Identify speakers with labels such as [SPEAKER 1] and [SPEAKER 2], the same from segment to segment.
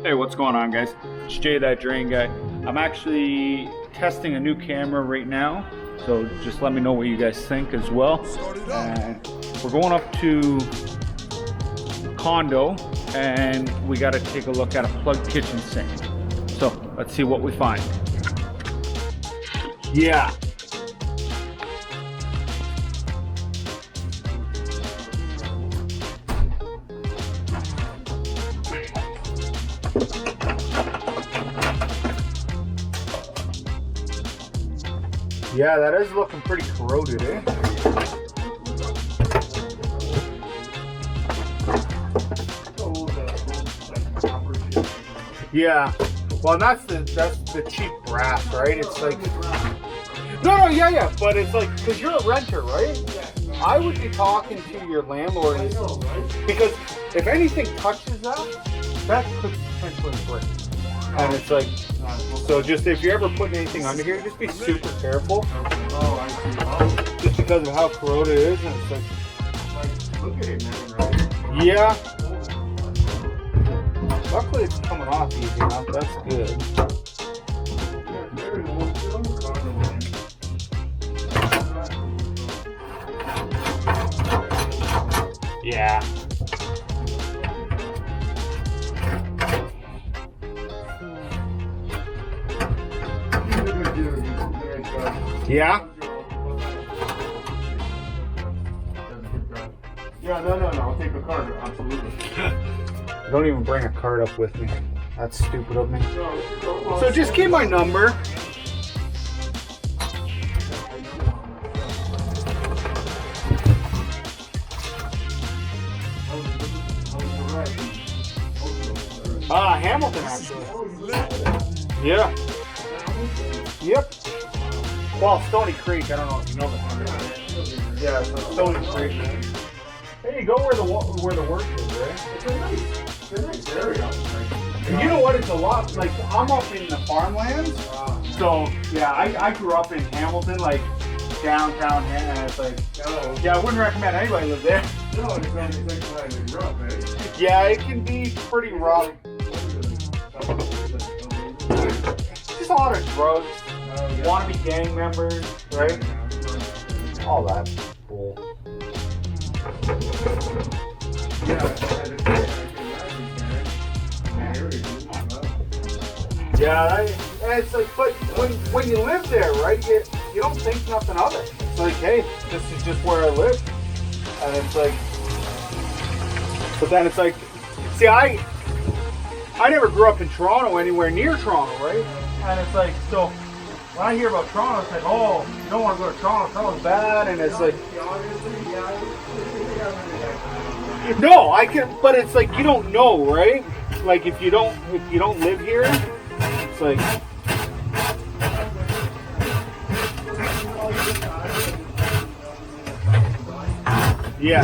[SPEAKER 1] Hey, what's going on, guys? It's Jay, that drain guy. I'm actually testing a new camera right now, so just let me know what you guys think as well. And we're going up to condo, and we got to take a look at a plugged kitchen sink. So let's see what we find. Yeah. Yeah, that is looking pretty corroded, eh? Yeah. Well, that's the cheap brass, right? It's like yeah, but it's like because you're a renter, right? I would be talking to your landlord because if anything touches that could potentially break. And it's like, so just if you're ever putting anything under here, just be super careful. Oh, I see. Just because of how corroded it is, and it's like look at it, man, right? Yeah. Luckily, it's coming off easy enough. That's good. Yeah. Yeah?
[SPEAKER 2] Yeah, no, I'll take a card, absolutely.
[SPEAKER 1] Don't even bring a card up with me. That's stupid of me. So just keep my number. Hamilton, actually. Yeah. Yep. Well, Stony Creek, I don't know if you know the. Yeah, so Stony Creek. Hey, you go where the work is, right?
[SPEAKER 2] It's a nice area.
[SPEAKER 1] And you know what? It's a lot. Like I'm up in the farmlands, so yeah, I grew up in Hamilton, like downtown, and it's like, yeah, I wouldn't recommend anybody live there.
[SPEAKER 2] No, it's not exactly rough, eh?
[SPEAKER 1] Yeah, it can be pretty rough. Just a lot of drugs, wannabe gang members, right? All that bull. Yeah, it's like, but when you live there, right, you don't think nothing of it. It's like, hey, this is just where I live. And it's like, but then it's like, see, I never grew up in Toronto, anywhere near Toronto, right? And it's like, so when I hear about Toronto, it's like, oh, you don't want to go to Toronto, Toronto's bad, and it's like, no, I can, but it's like you don't know, right? Like if you don't live here, it's like, yeah.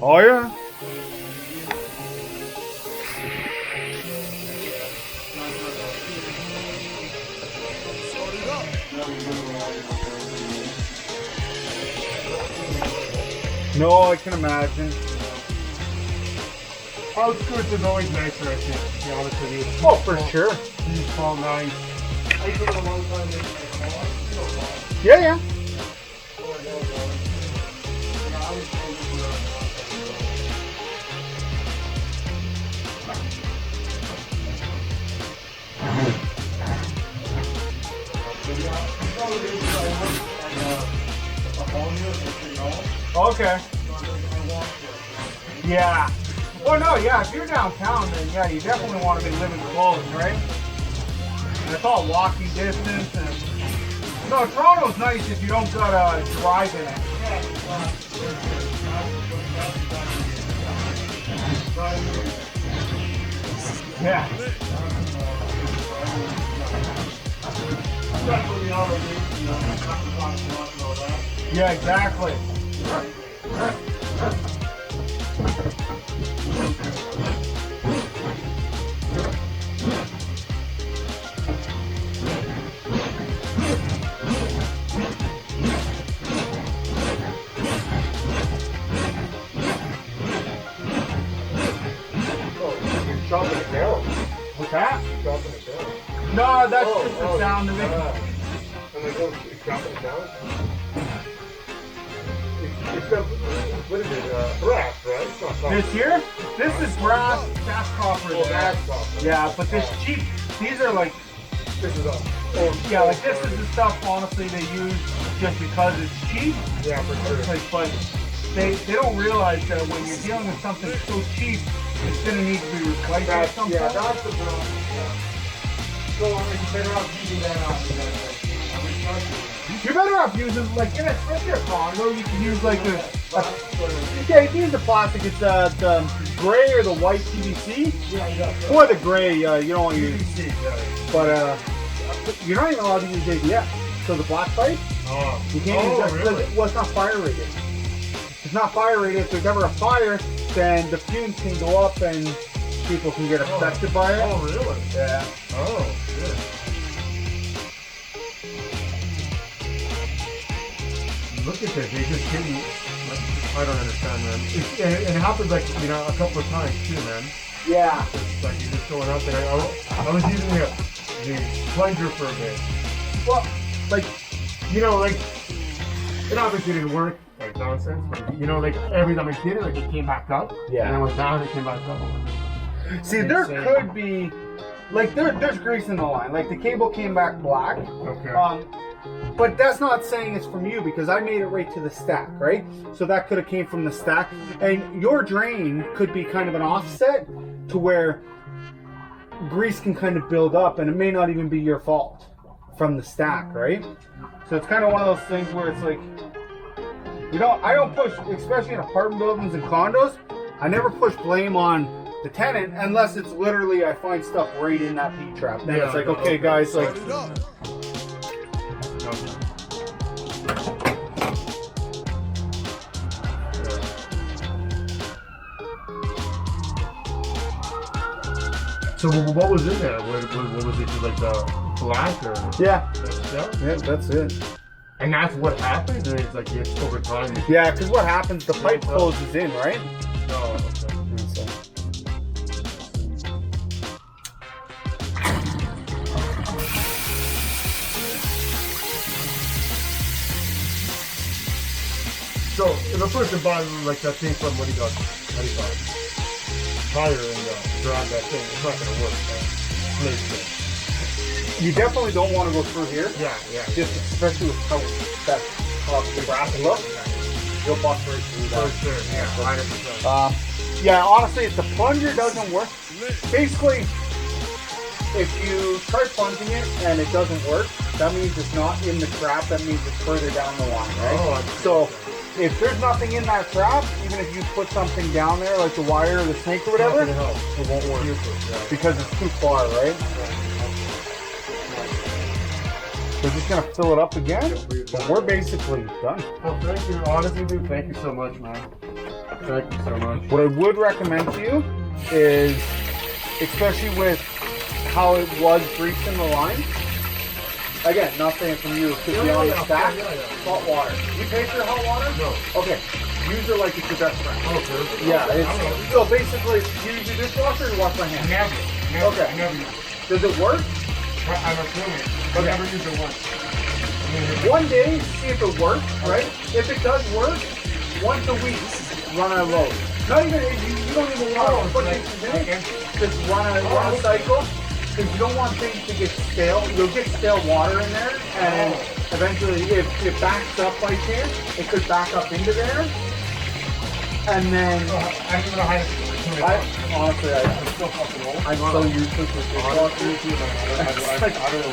[SPEAKER 1] Oh yeah. No, I can imagine.
[SPEAKER 2] Outskirts is always nicer, I think, to be honest with you.
[SPEAKER 1] Oh, for sure.
[SPEAKER 2] It's all nice. I used to live a long time in
[SPEAKER 1] Yeah, yeah. Okay. Yeah. Well, no, yeah, if you're downtown, then yeah, you definitely want to be living close, right? And it's all walking distance. And no, Toronto's nice if you don't gotta drive in it. Yeah. Yeah, exactly. No, that's just the sound of it.
[SPEAKER 2] And they go dropping it down. It's got, what is it? Brass, right? It's not copper.
[SPEAKER 1] This here, this is brass, that's copper.
[SPEAKER 2] Oh, that's copper.
[SPEAKER 1] Yeah, but this cheap, these are like,
[SPEAKER 2] This is all.
[SPEAKER 1] yeah, like this is the stuff honestly they use just because it's cheap.
[SPEAKER 2] Yeah, for sure.
[SPEAKER 1] It's like, but they don't realize that when you're dealing with something so cheap, it's gonna need to be replaced at some point.
[SPEAKER 2] Yeah, that's the problem. Yeah. So I mean, you're better off using that on
[SPEAKER 1] You're better off using, like, in especially a condo, you can use like yeah, you can use the plastic. It's the gray or the white PVC.
[SPEAKER 2] Yeah, you got
[SPEAKER 1] Or the gray, you don't want to use.
[SPEAKER 2] PVC, yeah.
[SPEAKER 1] But you're not even allowed to use ABS. So the black pipe, you can't use that because it's not fire rated. It's not fire rated. If there's ever a fire, then the fumes can go up and people can get affected by it.
[SPEAKER 2] Oh, really?
[SPEAKER 1] Yeah.
[SPEAKER 2] Oh, good. Look at this, they just hit me. I don't understand, man. It happens like, you know, a couple of times too, man.
[SPEAKER 1] Yeah.
[SPEAKER 2] It's like you're just going up and I was using the plunger for a bit.
[SPEAKER 1] Well, like,
[SPEAKER 2] you know, like, it obviously didn't work, like nonsense, but you know, like every time I did it, like it came back up.
[SPEAKER 1] Yeah.
[SPEAKER 2] And it went down, it came back up.
[SPEAKER 1] see, there could be, like, there's grease in the line. Like, the cable came back black.
[SPEAKER 2] Okay.
[SPEAKER 1] But that's not saying it's from you because I made it right to the stack, right? So that could have came from the stack. And your drain could be kind of an offset to where grease can kind of build up and it may not even be your fault from the stack, right? So it's kind of one of those things where it's like, you know, I don't push, especially in apartment buildings and condos, I never push blame on the tenant unless it's literally I find stuff right in that P-trap. Then it's like, okay, guys, like...
[SPEAKER 2] So what was in there? What was it, like the black or?
[SPEAKER 1] Yeah.
[SPEAKER 2] Yeah,
[SPEAKER 1] that's it.
[SPEAKER 2] And that's what happened? And it's like it's over time?
[SPEAKER 1] Yeah, because what happens, the pipe closes in, right?
[SPEAKER 2] Oh, okay. So if a person buys like that thing from what do you call it? Tire and grab that thing, it's not gonna work.
[SPEAKER 1] You definitely don't want to go through here.
[SPEAKER 2] Yeah.
[SPEAKER 1] Just especially with how that the brass looks. You'll bust right through that.
[SPEAKER 2] For sure, yeah, 100%.
[SPEAKER 1] Yeah, honestly, if the plunger doesn't work, basically, if you try plunging it and it doesn't work, that means it's not in the trap. That means it's further down the line, right?
[SPEAKER 2] Oh,
[SPEAKER 1] so if there's nothing in that trap, even if you put something down there, like the wire or the snake or whatever, it won't work because it's too far, right? We're just gonna fill it up again, but we're basically done.
[SPEAKER 2] Well, thank you, honestly, dude. Thank you so much, man. Thank you so much.
[SPEAKER 1] What I would recommend to you is, especially with how it was greased in the line, again, not saying from you, it could be on the stack, hot water. You pay for your hot water?
[SPEAKER 2] No.
[SPEAKER 1] Okay, use it like it's your best friend.
[SPEAKER 2] Okay.
[SPEAKER 1] Yeah, it's, so basically, you use your dishwasher or wash my hands?
[SPEAKER 2] Never.
[SPEAKER 1] Okay.
[SPEAKER 2] Never.
[SPEAKER 1] Does it work?
[SPEAKER 2] I'm assuming. I never used it once.
[SPEAKER 1] One day, see if it works, right? If it does work, once a week, run a load. Not even, you don't even want to put things in it. Just run a cycle. Because you don't want things to get stale. You'll get stale water in there, and eventually, if it backs up by chance, it could back up into there. And then,
[SPEAKER 2] I don't even know how to
[SPEAKER 1] honestly, I'm so useless with dishwashers.
[SPEAKER 2] I don't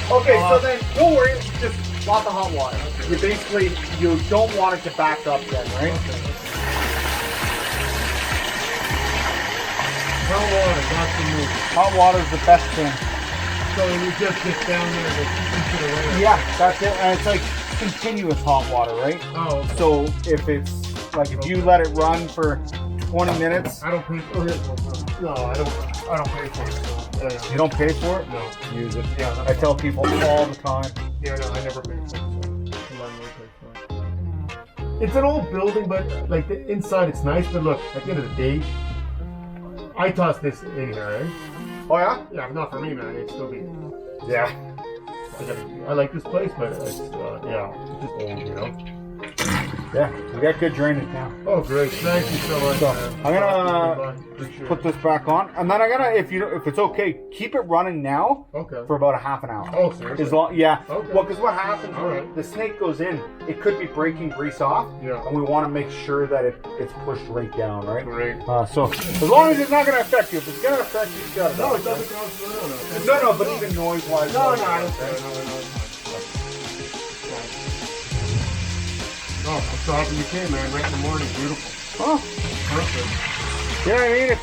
[SPEAKER 2] know.
[SPEAKER 1] Okay, so then, don't worry, just lots of hot water. You basically, you don't want it to back up then, right?
[SPEAKER 2] Hot water, not the move.
[SPEAKER 1] Hot water is the best thing.
[SPEAKER 2] So you just get down there and keep it away.
[SPEAKER 1] Yeah, that's it. And it's like continuous hot water, right?
[SPEAKER 2] Oh, okay.
[SPEAKER 1] So if it's, like if you let it run for 20 minutes.
[SPEAKER 2] I don't pay for it. No, I don't pay for it.
[SPEAKER 1] You don't pay for it?
[SPEAKER 2] No.
[SPEAKER 1] Use it.
[SPEAKER 2] Yeah.
[SPEAKER 1] I tell people all the time.
[SPEAKER 2] Yeah, no, I never pay for it. So it's an old building, but like the inside it's nice. But look, at the end of the day, I toss this in here, right?
[SPEAKER 1] Oh yeah?
[SPEAKER 2] Yeah, not for me, man. It'd still be.
[SPEAKER 1] Yeah.
[SPEAKER 2] I like this place, but it's yeah, it's just old, you know.
[SPEAKER 1] Yeah, we got good drainage now.
[SPEAKER 2] Oh, great! Thank you so much.
[SPEAKER 1] So,
[SPEAKER 2] man.
[SPEAKER 1] I'm gonna put this back on, and then I'm gonna, if it's okay, keep it running now.
[SPEAKER 2] Okay.
[SPEAKER 1] For about a half an hour.
[SPEAKER 2] Oh, seriously?
[SPEAKER 1] As long, yeah.
[SPEAKER 2] Okay.
[SPEAKER 1] Well, because what happens when
[SPEAKER 2] right.
[SPEAKER 1] the snake goes in, it could be breaking grease off.
[SPEAKER 2] Yeah.
[SPEAKER 1] And we want to make sure that it's pushed right down, right?
[SPEAKER 2] Great.
[SPEAKER 1] So as long as it's not gonna affect you, if it's gonna affect you, you gotta.
[SPEAKER 2] No, it doesn't cost.
[SPEAKER 1] No, but even noise-wise.
[SPEAKER 2] No. Oh, I'm so happy you came, man. Right in the morning, beautiful.
[SPEAKER 1] Oh,
[SPEAKER 2] Perfect.
[SPEAKER 1] you know what I mean?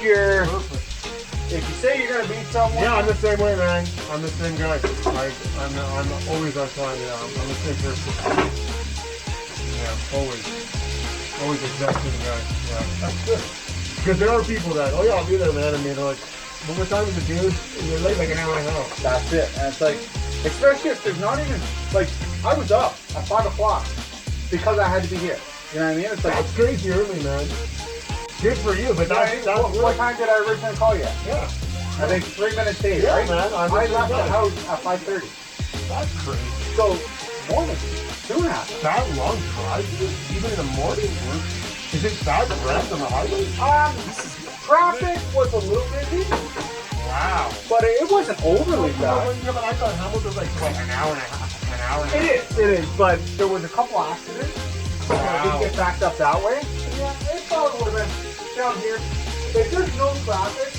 [SPEAKER 2] Perfect.
[SPEAKER 1] If you say you're gonna beat someone.
[SPEAKER 2] Yeah, I'm the same way, man. I'm the same guy. I'm always on time. Yeah, I'm the same person. Yeah, always exact same guy. Yeah, that's good. Because there are people that, oh yeah, I'll be there, man. I mean, they're like, well, what time is it, dude? And you're late like an hour and a half.
[SPEAKER 1] That's it. And it's like, especially if there's not even, like, I was up at 5 o'clock because I had to be here. You know what I mean? It's like,
[SPEAKER 2] That's crazy early, man. Good for you, but that's
[SPEAKER 1] what time did I originally call you at?
[SPEAKER 2] Yeah.
[SPEAKER 1] I think 3 minutes late,
[SPEAKER 2] Yeah,
[SPEAKER 1] right?
[SPEAKER 2] man.
[SPEAKER 1] I left the house at 5:30.
[SPEAKER 2] That's crazy.
[SPEAKER 1] So, morning, soon after.
[SPEAKER 2] That long drive, even in the morning? Is it that rest on the highway?
[SPEAKER 1] Traffic was a little busy,
[SPEAKER 2] Wow.
[SPEAKER 1] but it wasn't overly bad.
[SPEAKER 2] Yeah, but I thought Hamilton was like, what, an hour and a half? An hour and a half?
[SPEAKER 1] It is, but there was a couple accidents. So I didn't get backed up that way. Yeah, it probably would have been down here. If there's no traffic,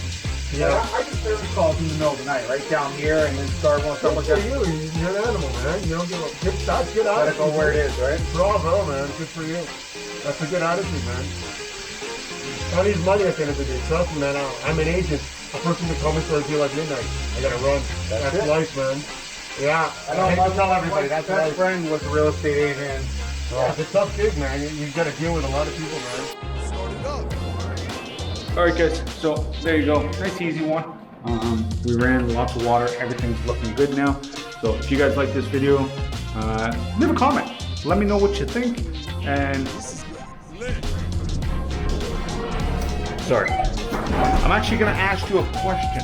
[SPEAKER 2] Yeah.
[SPEAKER 1] I do service calls in the middle of the night, right down here, and then start when someone
[SPEAKER 2] Good
[SPEAKER 1] gets
[SPEAKER 2] for you. You're an animal, man. You don't give a that's good
[SPEAKER 1] let
[SPEAKER 2] attitude.
[SPEAKER 1] it go where it is, right?
[SPEAKER 2] Bravo, man. Good for you. That's a good attitude, man. I need money at the end of the day. Trust me, man. I'm an agent. A person can call me for a deal at midnight. I gotta run. That's
[SPEAKER 1] it.
[SPEAKER 2] life, man. Yeah.
[SPEAKER 1] I know.
[SPEAKER 2] I tell everybody
[SPEAKER 1] my
[SPEAKER 2] that's
[SPEAKER 1] best
[SPEAKER 2] life.
[SPEAKER 1] friend was a real estate agent.
[SPEAKER 2] Yeah, it's a tough gig, man. You gotta deal with a lot of people, man.
[SPEAKER 1] All right, guys. So there you go. Nice, easy one. We ran lots of water. Everything's looking good now. So if you guys like this video, leave a comment. Let me know what you think. And sorry, I'm actually gonna ask you a question.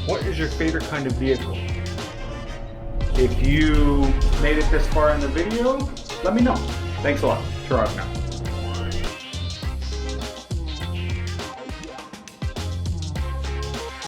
[SPEAKER 1] What is your favorite kind of vehicle? If you made it this far in the video, let me know. Thanks a lot. Ciao now.